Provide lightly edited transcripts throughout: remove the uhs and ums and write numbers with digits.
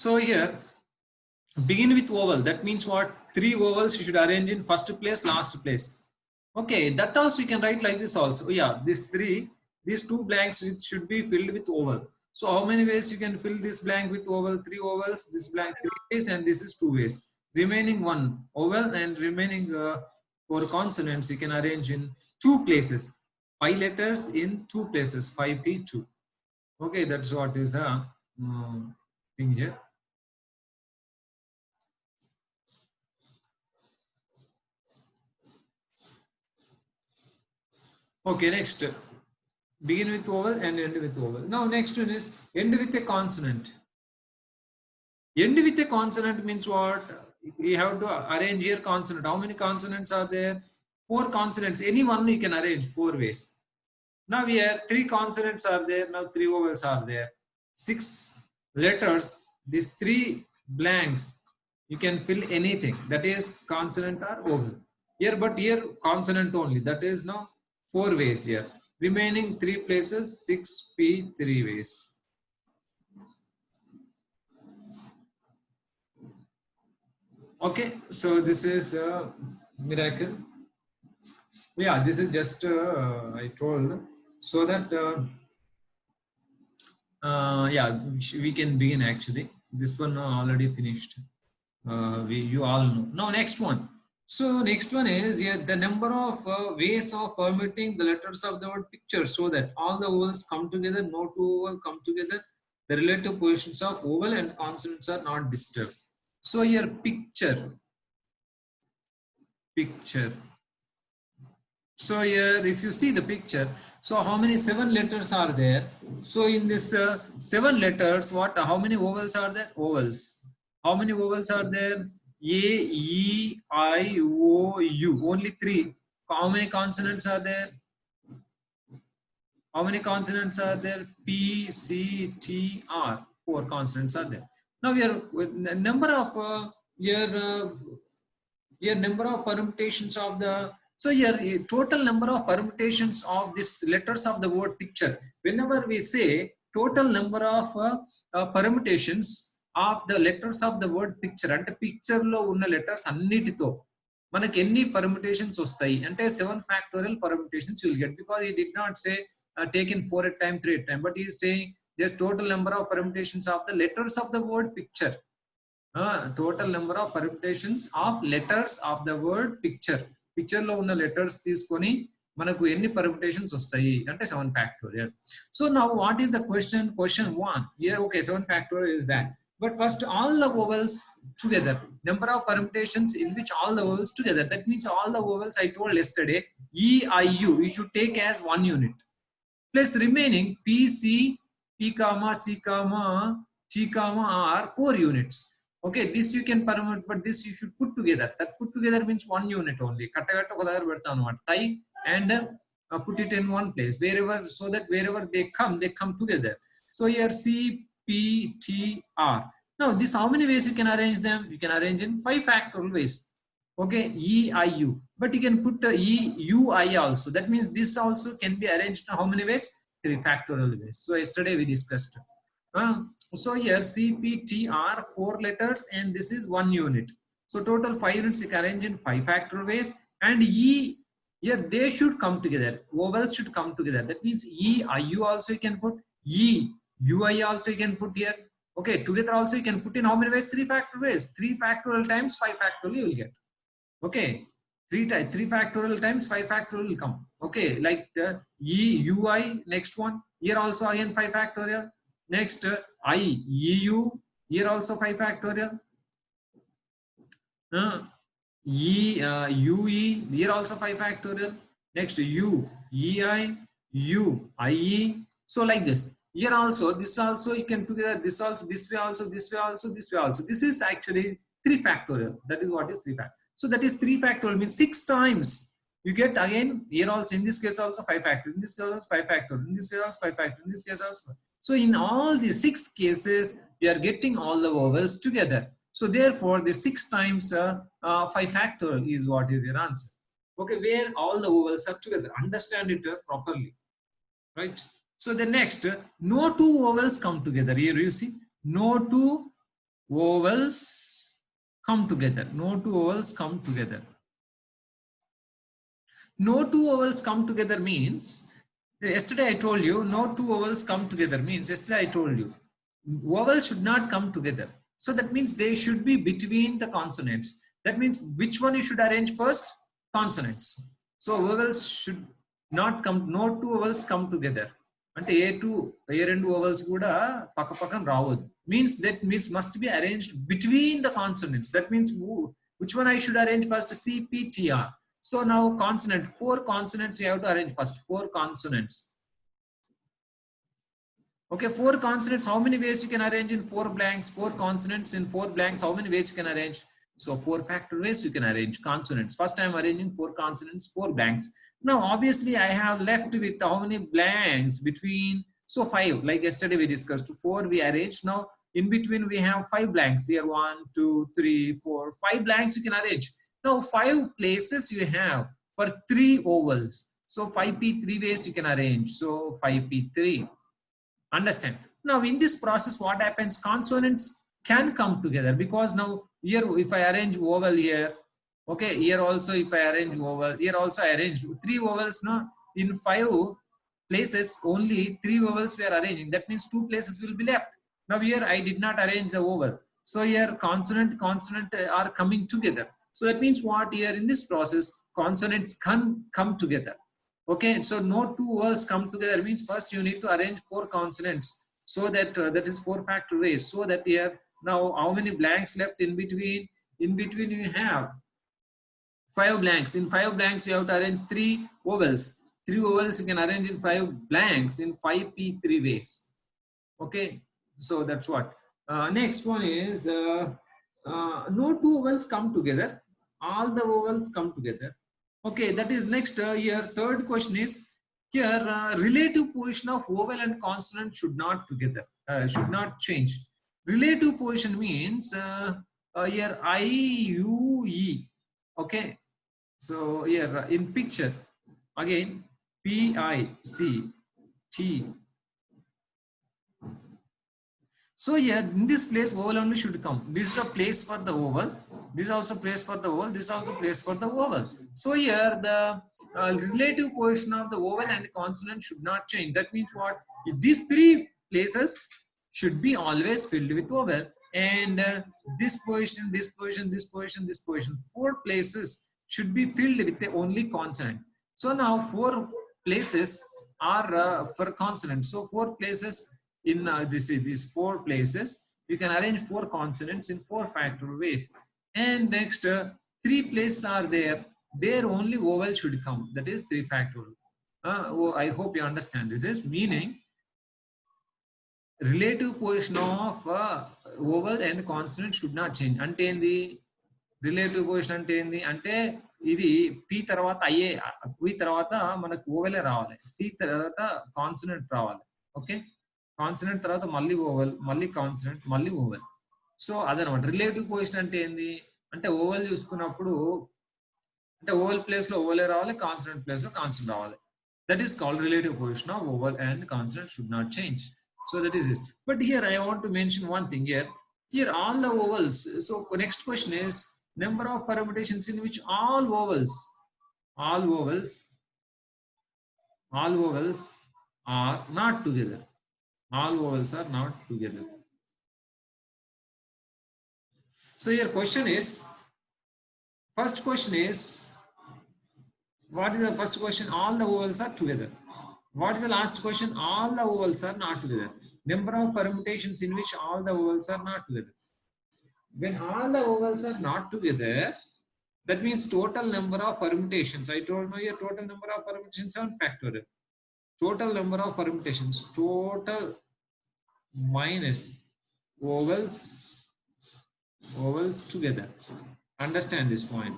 So here, begin with vowel. That means what? 3 vowels you should arrange in first place, last place. Okay, that also you can write like this also. Yeah, these 2 blanks which should be filled with vowel. So how many ways you can fill this blank with vowel? 3 vowels, this blank 3 ways, and this is 2 ways. Remaining 1 vowel and remaining 4 consonants you can arrange in 2 places. 5 letters in 2 places, 5p2. Okay, that's what is the thing here. Okay, next. Begin with vowel and end with vowel. Now next one is end with a consonant. End with a consonant means what? We have to arrange here consonant. How many consonants are there? 4 consonants. Any one you can arrange 4 ways. Now here 3 consonants are there. Now 3 vowels are there. 6 letters. These 3 blanks you can fill anything. That is consonant or vowel. Here, but here consonant only. That is now 4 ways here. Remaining 3 places, 6p 3 ways. Okay, so this is a miracle. Yeah, this is just I told so that yeah, we can begin actually. This one already finished. You all know. Now next one. So next one is yeah, the number of ways of permitting the letters of the word picture so that all the vowels come together, no 2 vowels come together. The relative positions of vowel and consonants are not disturbed. So here picture. So here if you see the picture, so how many 7 letters are there? So in this 7 letters, how many vowels are there? Vowels. How many vowels are there? A, E, I, O, U. Only 3. How many consonants are there? How many consonants are there? P, C, T, R. 4 consonants are there. Now we are with number of here number of permutations of the total number of permutations of this letters of the word picture. Whenever we say total number of permutations of the letters of the word picture, అంటే picture లో ఉన్న letters అన్నిటితో మనకి ఎన్ని permutations వస్తాయి అంటే 7 factorial permutations you will get, because he did not say taken 4 at time 3 at time, but he is saying there's total number of permutations of the letters of the word picture. Total number of permutations of letters of the word picture. Picture లో ఉన్న letters తీసుకొని మనకు ఎన్ని permutations వస్తాయి అంటే 7 factorial. So now what is the question? Question 1 here. Okay, 7 factorial is that, but first all the vowels together, number of permutations in which all the vowels together, that means all the vowels I told yesterday, E, I, U, you should take as 1 unit, plus remaining P, C, P, C, T, R 4 units. Okay, this you can permute, but this you should put together. That put together means 1 unit only. Tie and put it in one place wherever, so that wherever they come together. So here C, P, T, R. Now this, how many ways you can arrange them? You can arrange in 5 factorial ways. Okay, E, I, U, but you can put E, U, I also. That means this also can be arranged in how many ways? 3 factorial ways. So yesterday we discussed. So here C, P, T, R 4 letters and this is 1 unit. So total 5 units you can arrange in 5 factorial ways, and E, here they should come together. Vowels should come together. That means E, I, U also you can put, E, U, I also you can put here. Okay, together also you can put in how many ways? 3 factorial ways. 3 factorial times 5 factorial you will get. Okay, 3 factorial times 5 factorial will come. Okay, like the E, U, I, next one. Here also again 5 factorial. Next I, EU, here also 5 factorial. UE, here also 5 factorial. Next U, EI, U, IE. So like this. Here also, this also you can together, this also, this way also, this way also, this way also. This is actually 3 factorial. That is what is 3 factorial. So that is 3 factorial means 6 times. You get again here also, in this case also 5 factorial, in this case also 5 factorial, in this case also 5 factorial, in this case also. So in all these 6 cases, we are getting all the vowels together. So therefore, the 6 times 5 factorial is what is your answer. Okay, where all the vowels are together. Understand it properly, right? So the next, no 2 vowels come together. Here you see, no 2 vowels come together. No two vowels come together. No two vowels come together means, yesterday I told you, no two vowels come together means, yesterday I told you, vowels should not come together. So that means they should be between the consonants. That means which one you should arrange first? Consonants. So vowels should not come, no two vowels come together. అంటే ఏ రెండు vowels కూడా పక్క పక్కన రావద్దు. Means that means must be arranged between the consonants. That means which one I should arrange first? CPTR. So now consonant, 4 consonants you have to arrange first. 4 consonants. Okay, 4 consonants. How many ways you can arrange in 4 blanks? 4 consonants in 4 blanks. How many ways you can arrange? So 4 factor ways you can arrange consonants. First I am arranging 4 consonants, 4 blanks. Now obviously I have left with how many blanks between? So 5. Like yesterday we discussed. 4 we arranged. Now in between we have 5 blanks here. 1, 2, 3, 4, 5 blanks you can arrange. Now 5 places you have for 3 vowels. So 5p 3 ways you can arrange. So 5p3. Understand? Now in this process what happens? Consonants can come together, because now here if I arrange vowel here, okay, here also if I arrange vowel, here also I arranged 3 vowels. Now in 5 places only 3 vowels we are arranging. That means 2 places will be left. Now here I did not arrange a vowel. So here consonant are coming together. So that means what? Here in this process consonants can come together. Okay, so no two vowels come together means first you need to arrange 4 consonants. So that that is 4 factor ways. So that here now how many blanks left in between? In between you have 5 blanks. In 5 blanks you have to arrange 3 vowels. 3 vowels you can arrange in 5 blanks in 5p3 ways. Okay, so that's what. Next one is no two vowels come together. All the vowels come together. Okay, that is next. Here third question is here relative position of vowel and consonant should not together, should not change. Relative position means here I, U, E. Okay, so here in picture again P, I, C, T. So here in this place vowel only should come. This is a place for the vowel. This is also place for the vowel. This is also place for the vowel. So here the relative position of the vowel and consonant should not change. That means what? These 3 places should be always filled with vowel, and this position, this position, this position, this position, 4 places should be filled with the only consonant. So now 4 places are for consonant. So 4 places in these 4 places you can arrange 4 consonants in 4 factor ways. And next 3 places are there, there only vowel should come, that is 3 factorial. I hope you understand. This is meaning relative position of vowel and consonant should not change. Ante endi relative position ante endi ante ఇది p తర్వాత అయ్యే p తర్వాత మనకు ఓవెలే రావాలి, c తర్వాత consonant రావాలి. Okay, consonant తర్వాత మళ్ళీ ఓవెల్, మళ్ళీ కాన్సనెంట్, మళ్ళీ ఓవెల్. సో అదనమాట రిలేటివ్ పొజిషన్ అంటే ఏంది అంటే ఓవెల్ చూసుకున్నప్పుడు అంటే ఓవెల్ ప్లేస్ లో ఓవెలే రావాలి, కాన్సనెంట్ ప్లేస్ లో కాన్సనెంట్ రావాలి. That is called relative position of vowel and consonant should not change. So that is this. But here I want to mention one thing here. Here all the vowels. So next question is number of permutations in which all vowels are not together. All vowels are not together. So your question is, first question is, what is the first question? All the vowels are together. What is the last question? All the vowels are not together. Number of permutations in which all the vowels are not together. When all the vowels are not together, that means total number of permutations. I told you here total number of permutations 7 factorial. Total number of permutations, total minus vowels together. Understand this point.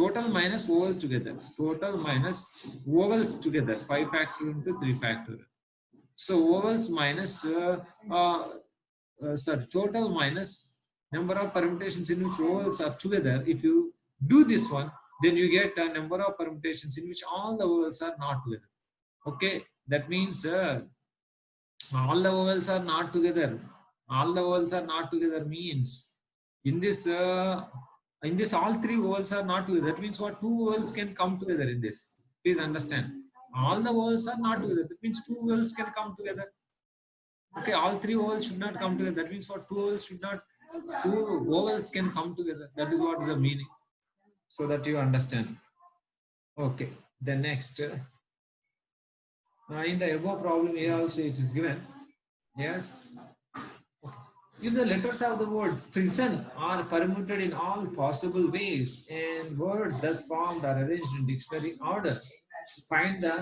Total minus vowel together. Total minus vowels together. 5 factorial into 3 factorial. So vowels minus total minus number of permutations in which vowels are together. If you do this one, then you get a number of permutations in which all the vowels are not together. Okay, that means all the vowels are not together. All the vowels are not together means in this all three vowels are not together. That means what? Two vowels can come together in this. Please understand. All the vowels are not together. That means two vowels can come together. Okay, all three vowels should not come together. That means what? Two vowels can come together. That is what is the meaning. So that you understand. Okay, the next. In the above problem here also it is given. Yes. If the letters of the word prison are permuted in all possible ways and words thus formed are arranged in dictionary order, find the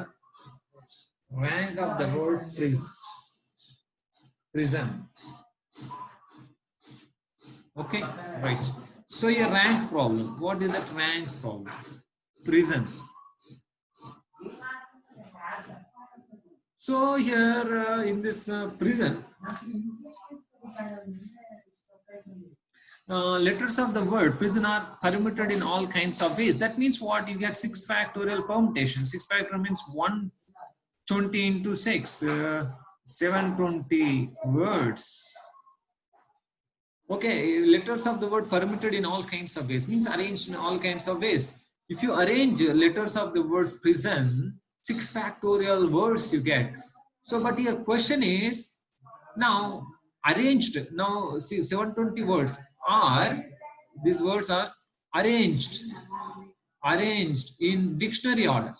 rank of the word prison. Okay, right. So a rank problem. What is that rank problem? Prison. So here in this prison, letters of the word prison are permuted in all kinds of ways. That means what? You get 6 factorial permutation. 6 factorial means 120 into 6, 720 words. Okay, letters of the word permuted in all kinds of ways means arranged in all kinds of ways. If you arrange letters of the word prison, 6 factorial words you get. So, but your question is now arranged. Now, see, 720 words are, these words are arranged in dictionary order.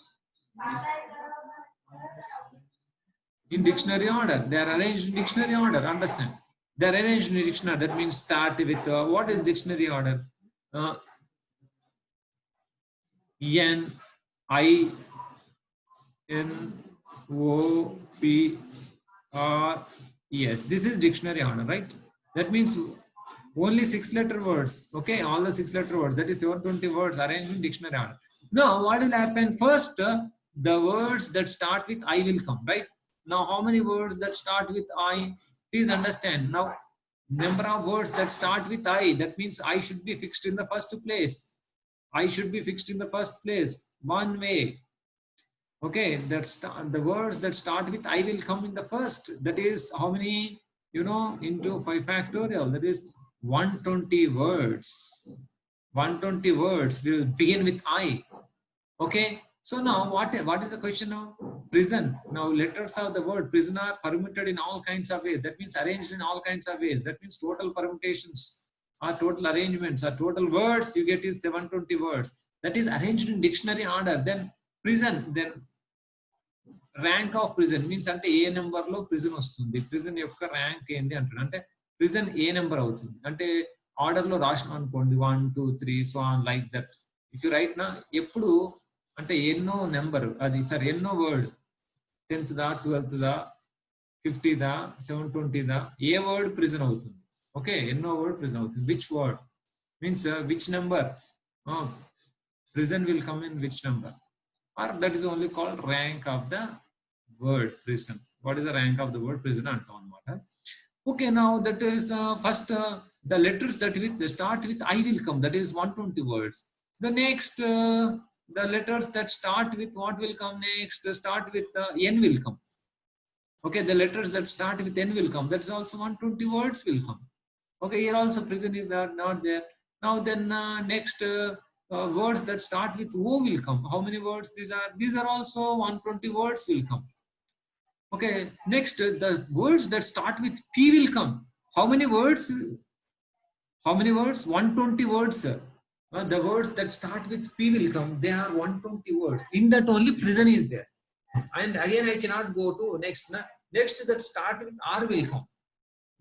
In dictionary order, they are arranged in dictionary order. Understand? They are arranged in dictionary. That means start with what is dictionary order? N I N O P R E S. This is dictionary order, right? That means only 6-letter words. Okay, all the 6-letter words. That is 720 words arranged in dictionary order. Now, what will happen? First, the words that start with I will come, right? Now, how many words that start with I? Please understand. Now, number of words that start with I. That means I should be fixed in the first place. I should be fixed in the first place. One way. Okay, the words that start with I will come in the first. That is how many? Into 5 factorial. That is 120 words. 120 words will begin with I. Okay. So now what is the question now? Prison. Now letters of the word prison are permuted in all kinds of ways. That means arranged in all kinds of ways. That means total permutations or total arrangements or total words you get is 720 words. That is arranged in dictionary order. Then prison. Then rank of prison means ante A number లో prison వస్తుంది. Prison యొక్క rank ఏంది అంటాడు. అంటే prison ఏ number అవుతుంది అంటే order లో రాసినాం అనుకోండి 1 2 3 so on like that. If you right నా ఎప్పుడు అంటే ఎన్నో నెంబర్ అది సార్ ఎన్నో వర్డ్ 10th దా 12th దా 50 దా 720 దా ఏ వర్డ్ ప్రిజన్ అవుతుంది. ఓకే, ఎన్నో వర్డ్ ప్రిజన్ అవుతుంది. Which word means which number prison will come in which number, or that is only called rank of the word prison. What is the rank of the word prison antam anamata. Okay, now that is first the letters that start with I will come, that is 120 words. The next the letters that start with what will come next, start with N will come. Okay, the letters that start with N will come, that's also 120 words will come. Okay, here also prison is not there. Now then next words that start with O will come. How many words these are? These are also 120 words will come. Okay, next the words that start with P will come. How many words? How many words? 120 words. The words that start with P will come. They are 120 words. In that only prison is there. And again I cannot go to next. Next that start with R will come.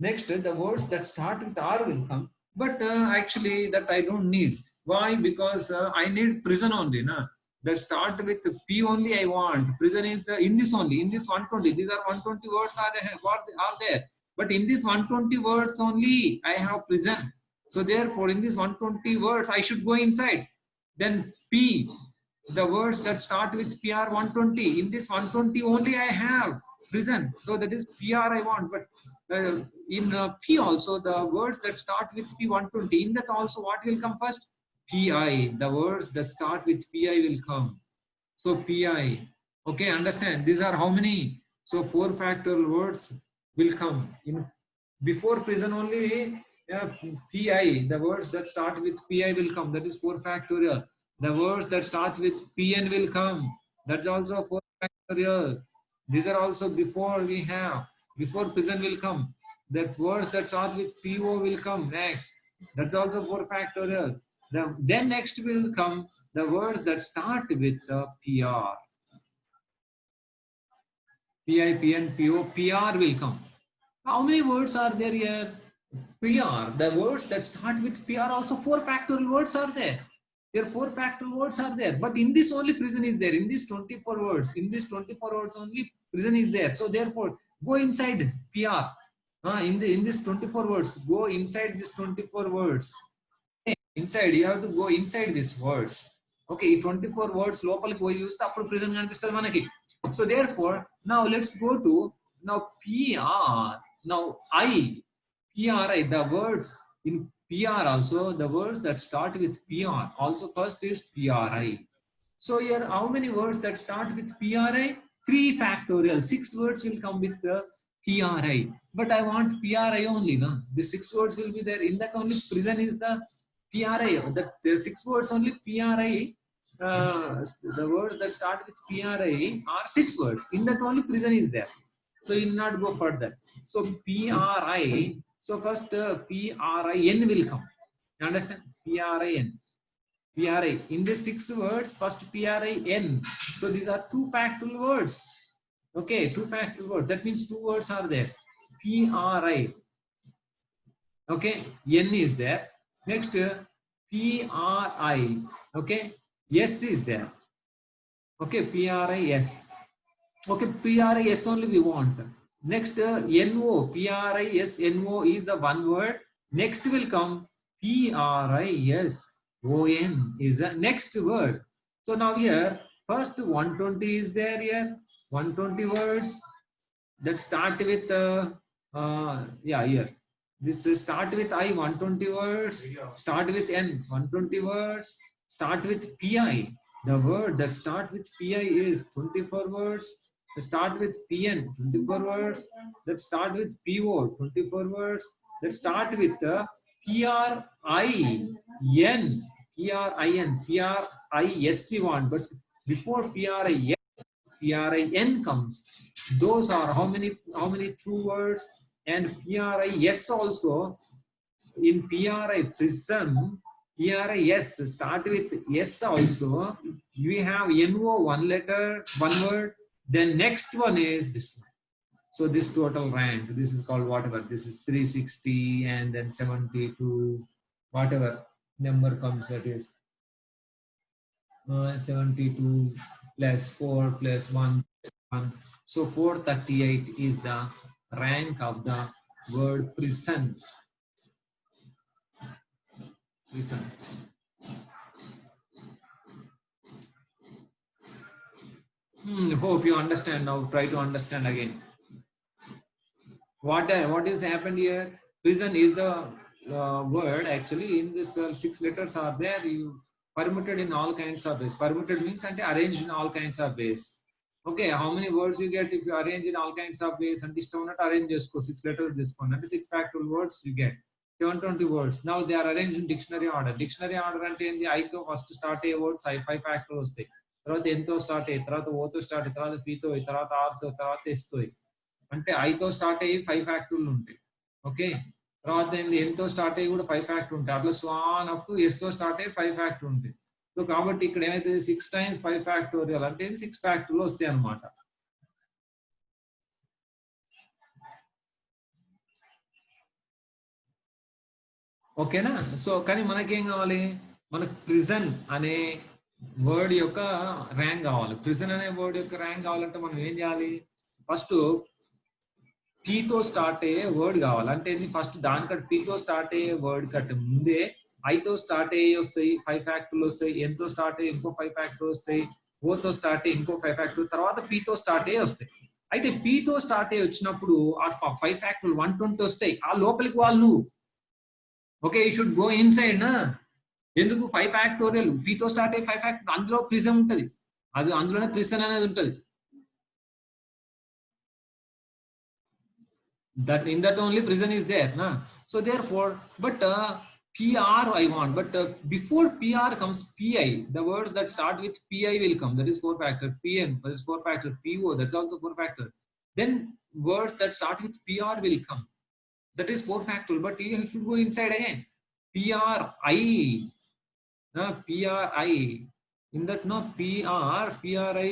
Next the words that start with R will come. But actually that I don't need. Why? Because I need prison only. That start with P only I want. Prison is in this only. In this 120. These are 120 words are there. But in this 120 words only I have prison. So therefore in this 120 words I should go inside. Then P, the words that start with P are 120. In this 120 only I have prison. So that is PR I want. But in P also the words that start with P 120. In that also what will come first? PI. The words that start with PI will come. So PI. Okay, understand. These are how many? So 4 factorial words will come in Before prison only pi, the words that start with pi will come, that is 4 factorial. The words that start with pn will come, that's also 4 factorial. These are also before we have, before prison will come. That words that start with po will come next, that's also 4 factorial. Then next will come the words that start with pr, pi, pn, po, pr will come. How many words are there here? PR, the words that start with PR, also 4 factorial words are there. There 4 factorial words are there. But in this only prison is there. In this 24 words, in this 24 words only prison is there. So therefore, go inside PR. In this 24 words, go inside this 24 words. Inside, you have to go inside these words. Okay, 24 words లోపలికి పోయి చూస్తే అప్పుడు prison కనిపిస్తుంది మనకి. So therefore, now let's go to now PR. Now PRI, the words in PR also, the words that start with PR also first is PRI. So here, how many words that start with PRI? 3 factorial. 6 words will come with the PRI. But I want PRI only. No? The 6 words will be there. In that only prison is the PRI. The 6 words only PRI. The words that start with PRI are 6 words. In that only prison is there. So you will not go further. So PRI. So first PRIN will come. You understand? PRIN. PRI. In the 6 words, first PRIN. So these are 2 factorial words. Okay, 2 factorial words. That means 2 words are there. PRI. Okay, N is there. Next, PRI. Okay, S is there. Okay, PRIS. Okay, PRIS only we want. Next, NO. PRIS, NO is the one word. Next will come PRIS. ON is the next word. So now here, first 120 is there here. 120 words that start with, yeah, here. This start with I, 120 words. Start with N, 120 words. Start with PI. The word that start with PI is 24 words. Start with PN, 24 words. That start with PO, 24 words. That start with PRIN, PRIS we want, but before PRIN comes, those are how many 2 words, and PRIS also. In PRI prism, PRIS start with S also. We have NO, 1 letter, 1 word. Then next one is this one. So this total rank, this is called whatever. This is 360 and then 72, whatever number comes, that is 72 plus 4 plus 1 plus 1. So 438 is the rank of the word prison. Prison. Hope you understand now. Try to understand again. What is happened here? Prison is the word actually. In this 6 letters are there. You permuted in all kinds of ways. Permuted means arranged in all kinds of ways. Okay, how many words you get if you arrange in all kinds of ways? And this not arrange just 6 letters this one. And 6 factorial words you get. 720 words. Now they are arranged in dictionary order. Dictionary order అంటే ఏంది? I తో first start అయ్యే words 5 ఫ్యాక్టర్లు వస్తాయి. తర్వాత N తో start అయ్యి, తర్వాత O తో స్టార్ట్ అయ్యి, తర్వాత P తో, తర్వాత R తో, తర్వాత S తో. అంటే I తో స్టార్ట్ అయ్యి 5 ఫ్యాక్టర్లు ఉంటాయి. ఓకే, తర్వాత N తో స్టార్ట్ అయ్యి కూడా 5 ఫ్యాక్టర్ ఉంటాయి. అట్లా స్వాన్ అప్ టు S తో స్టార్ట్ అయ్యి 5 ఫ్యాక్టర్ ఉంటాయి. సో కాబట్టి ఇక్కడ ఏమైతే 6 times 5 ఫ్యాక్టోరియల్ అంటే 6 ఫ్యాక్టర్లు వస్తాయి అన్నమాట. ఓకేనా? సో కానీ మనకేం కావాలి? మనకు ప్రిజన్ అనే వర్డ్ యొక్క ర్యాంక్ కావాలి. ప్రిజన్ అనే వర్డ్ యొక్క ర్యాంక్ కావాలంటే మనం ఏం చేయాలి? ఫస్ట్ పీతో స్టార్ట్ అయ్యే వర్డ్ కావాలి. అంటే ఫస్ట్ దానికంటే పీతో స్టార్ట్ అయ్యే వర్డ్ కంటే ముందే ఐతో స్టార్ట్ అయ్యి వస్తాయి 5 ఫ్యాక్టర్లు వస్తాయి. ఎంతో స్టార్ట్ అయ్యి ఇంకో 5 ఫ్యాక్టర్లు వస్తాయి. ఓతో స్టార్ట్ అయ్యి ఇంకో 5 ఫ్యాక్టర్లు, తర్వాత పీతో స్టార్ట్ అయ్యి వస్తాయి. అయితే పీతో స్టార్ట్ అయ్యి వచ్చినప్పుడు ఆ 5 ఫ్యాక్టర్లు 120 వస్తాయి. ఆ లోపలికి వాళ్ళు okay, you should go inside నా. ఎందుకు 5 ఫ్యాక్టోరియల్ పీతో స్టార్ట్ అయ్యి 5 ఫ్యాక్టర్, అందులో ప్రిజన్ ఉంటుంది. అది అందులోనే ప్రిజన్ అనేది ఉంటుంది. That in that only prison is there, na? So therefore, but PR I want, but before PR comes PI, the words that start with PI will come, that is 4 factor. PN, that is 4 factor. PO, that's also 4 factor. Then words that start with PR will come, that is 4 factorial, but you should go inside again. PRI, PRI, in that no PRI,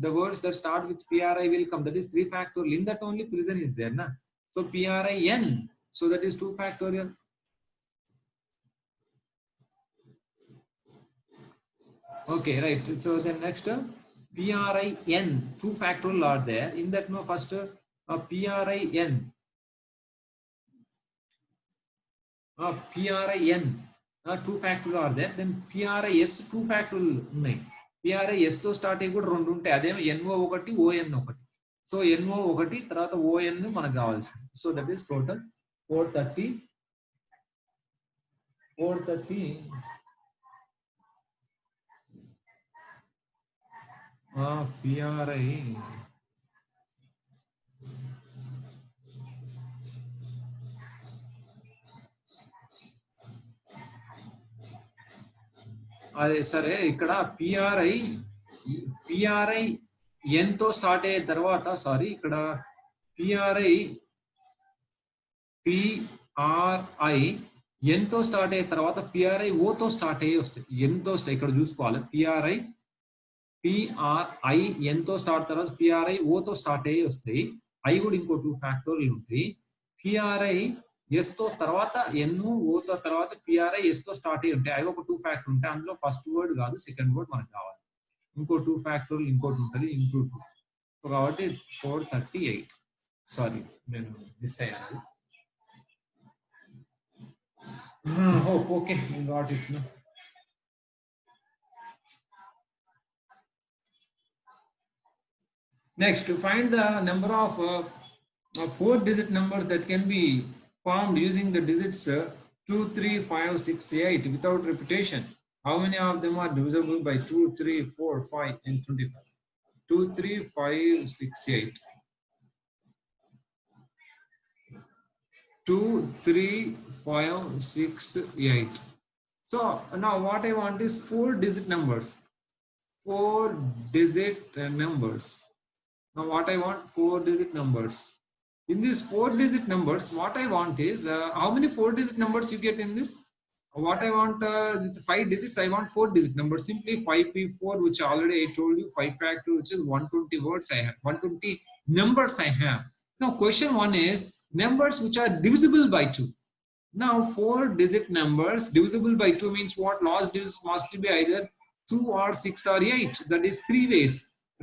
the words that start with PRI will come, that is 3 factorial. In that only prison is there, na? So PRIN, so that is 2 factorial. Okay, right. So then next PRIN, 2 factorial are there. In that no first PRIN, PRIN, 2 factorial are there. Then PRIS 2 factorial ఉన్నాయి. PRIS తో start అయ్యి కూడా రెండు ఉంటాయి. అదేమో NO ఒకటి ON ఒకటి. So NO ఒకటి తర్వాత ON మనకు కావాల్సింది. So that is total 430 PRI అదే సరే ఇక్కడ PRI N తో స్టార్ట్ అయిన తర్వాత సారీ ఇక్కడ PRI N తో స్టార్ట్ అయిన తర్వాత PRI O తో స్టార్ట్ అయ్యి వస్తాయి. N తో ఇక్కడ చూసుకోవాలి. PRI N తో స్టార్ట్ తర్వాత PRI O తో స్టార్ట్ అయ్యి వస్తాయి. I కూడా ఇంకో 2 ఫ్యాక్టోరియల్ ఉంటాయి. PRI S తో తర్వాత N O తో తర్వాత PRI S తో స్టార్ట్ అయ్యి ఉంటాయి. అవి ఒక 2 ఫ్యాక్టర్ ఉంటాయి. అందులో ఫస్ట్ వర్డ్ కాదు, సెకండ్ వర్డ్ మనకు కావాలి. ఇంకో 2 ఫ్యాక్టోరియల్ ఇంకోటి ఉంటుంది, ఇంటూ 2. సో కాబట్టి 438. సారీ నేను మిస్ అయ్యాను. Okay, got it. Next, to find the number of 4-digit numbers that can be formed using the digits 2, 3, 5, 6, 8 without repetition. How many of them are divisible by 2, 3, 4, 5 and 25? 2, 3, 5, 6, 8. 2, 3, 5, 6, 8. So now what I want is 4-digit numbers. 4-digit numbers. Now what I want, 4-digit numbers. In these 4-digit numbers, what I want is, how many 4-digit numbers you get in this? What I want, with 5 digits, I want 4-digit numbers. Simply 5P4, which already I told you, 5 factor, which is 120 words I have, 120 numbers I have. Now question 1 is numbers which are divisible by 2. Now 4-digit numbers divisible by 2 means what? Last digits must be either 2 or 6 or 8. That is 3 ways.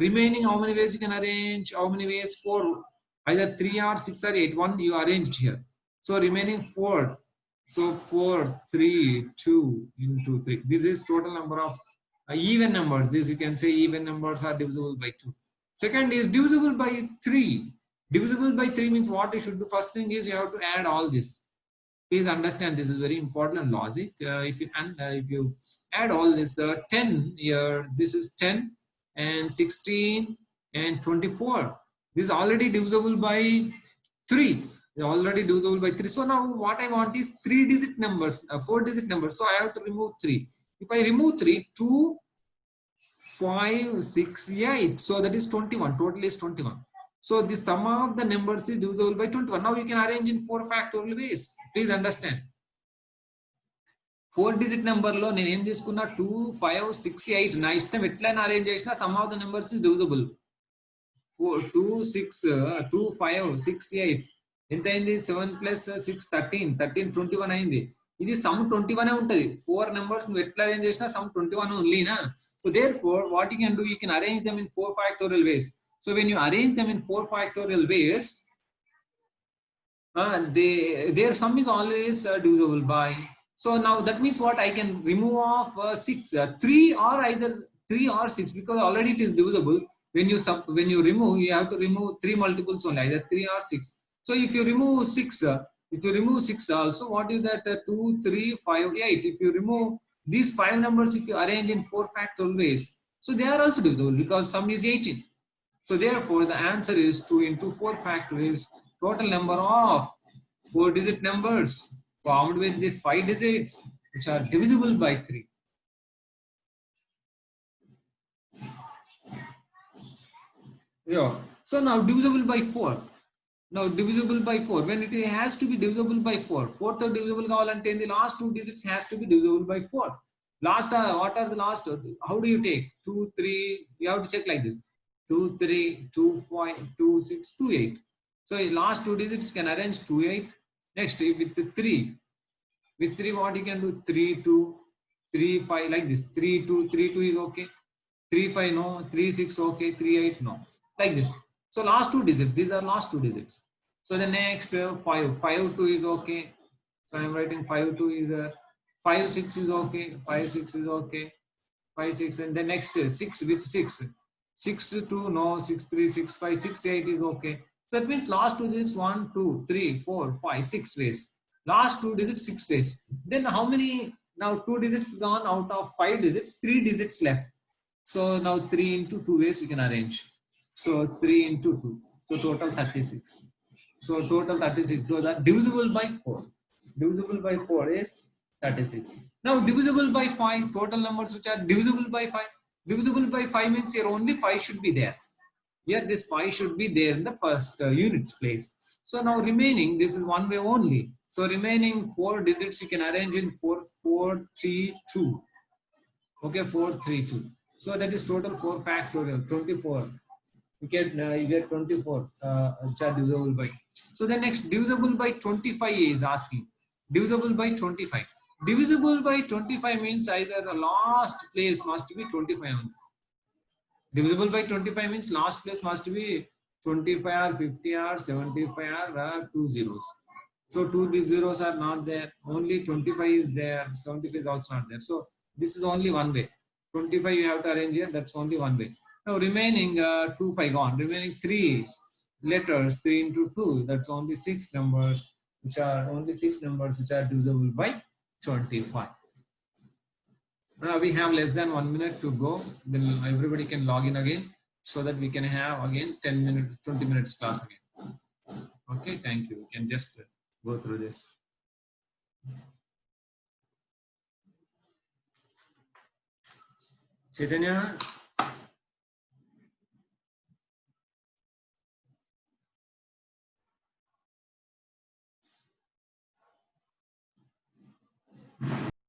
Remaining, how many ways you can arrange? How many ways? 4. Either 3 or 6 or 8. 1 you arranged here. So remaining 4. So 4, 3, 2 into 3. This is total number of even numbers. This you can say even numbers are divisible by 2. Second is divisible by 3. Divisible by 3 means what you should do? First thing is you have to add all this. Please understand, this is very important logic. If you add all this, 10 here, this is 10 and 16 and 24. This is already divisible by 3. Already divisible by 3. So now what I want is 3-digit numbers, 4-digit numbers. So I have to remove 3. If I remove 3, 2, 5, 6, 8. So that is 21. Total is 21. So the sum of the numbers is divisible by 21. Now you can arrange in 4 factorial ways. Please understand. 4-digit number lo nenu em తీసుకున్నా 2, 5, 6, 8 నా ఇష్టం ఎట్లైనా arrange చేసినా sum of the numbers is divisible. 2, 6, 2, 5, 6, 8 ఎంత అయింది? 7 plus 6, 13, 21 అయింది. ఇది some 21 ఉంటది. 4 numbers నువ్వు ఎట్లా అరేంజ్ చేసినా సమ్ 21 ఓన్లీ నా. So therefore what you can do, you can arrange them in 4 factorial ways. So when you arrange them in 4 factorial ways, their sum is always divisible by. So now that means what? I can remove off 6, 3 or either 3 or 6, because already it is divisible. When you remove, you have to remove 3 multiples only, either 3 or 6. So if you remove 6, also, what is that? 2, 3, 5, 8. If you remove these 5 numbers, if you arrange in 4 factorial ways, so they are also divisible because sum is 18. So therefore the answer is 2 into 4 factorial total number of 4-digit numbers formed with these 5 digits which are divisible by 3. Yeah. So now divisible by 4. Now divisible by 4. When it has to be divisible by 4, fourth divisible కావాలంటే in the last 2 digits has to be divisible by 4. Last what are the last? How do you take 2, 3? You have to check like this: 2, 3, 2, 5, 2, 6, 2, 8. So last 2 digits can arrange 2, 8. Next with the 3. With 3 what you can do? 3, 2, 3, 5 like this. 3, 2, 3, 2 is okay. 3, 5 no. 3, 6 okay. 3, 8 no. Like this. So last 2 digits. These are last 2 digits. So the next 5. 5, 2 is okay. So I am writing 5, 2 is 5, 6 is okay. 5, 6 is okay. 5, 6 and the next 6 with 6. 6, 2 no. 6, 3, 6, 5, 6, 8 is okay. So that means last 2 digits 1, 2, 3, 4, 5, 6 ways. Last 2 digits 6 ways. Then how many? Now 2 digits gone out of 5 digits. 3 digits left. So now 3 into 2 ways you can arrange. So 3 into 2. So total 36. So total 36. Those are divisible by 4. Divisible by 4 is 36. Now divisible by 5. Total numbers which are divisible by 5. Divisible by 5 means here only 5 should be there. Here this 5 should be there in the first units place. So now remaining, this is one way only. So remaining 4 digits you can arrange in 4, 4, 3, 2. Okay, 4, 3, 2. So that is total 4 factorial, 24. You get 24 which are divisible by. So the next divisible by 25 is asking. Divisible by 25. Divisible by 25 means either the last place must be 25 only. Divisible by 25 means last place must be 25 or 50 or 75 or 2 zeros. So 2 zeros are not there. Only 25 is there. 75 is also not there. So this is only one way. 25 you have to arrange here. That's only one way. Now remaining 2, 5 gone. Remaining 3 letters, 3 into 2. That's only 6 numbers, which are divisible by 25. Now we have less than 1 minute to go. Then everybody can log in again so that we can have again 10 minutes, 20 minutes class again. Okay, thank you. We can just go through this. Chaitanya.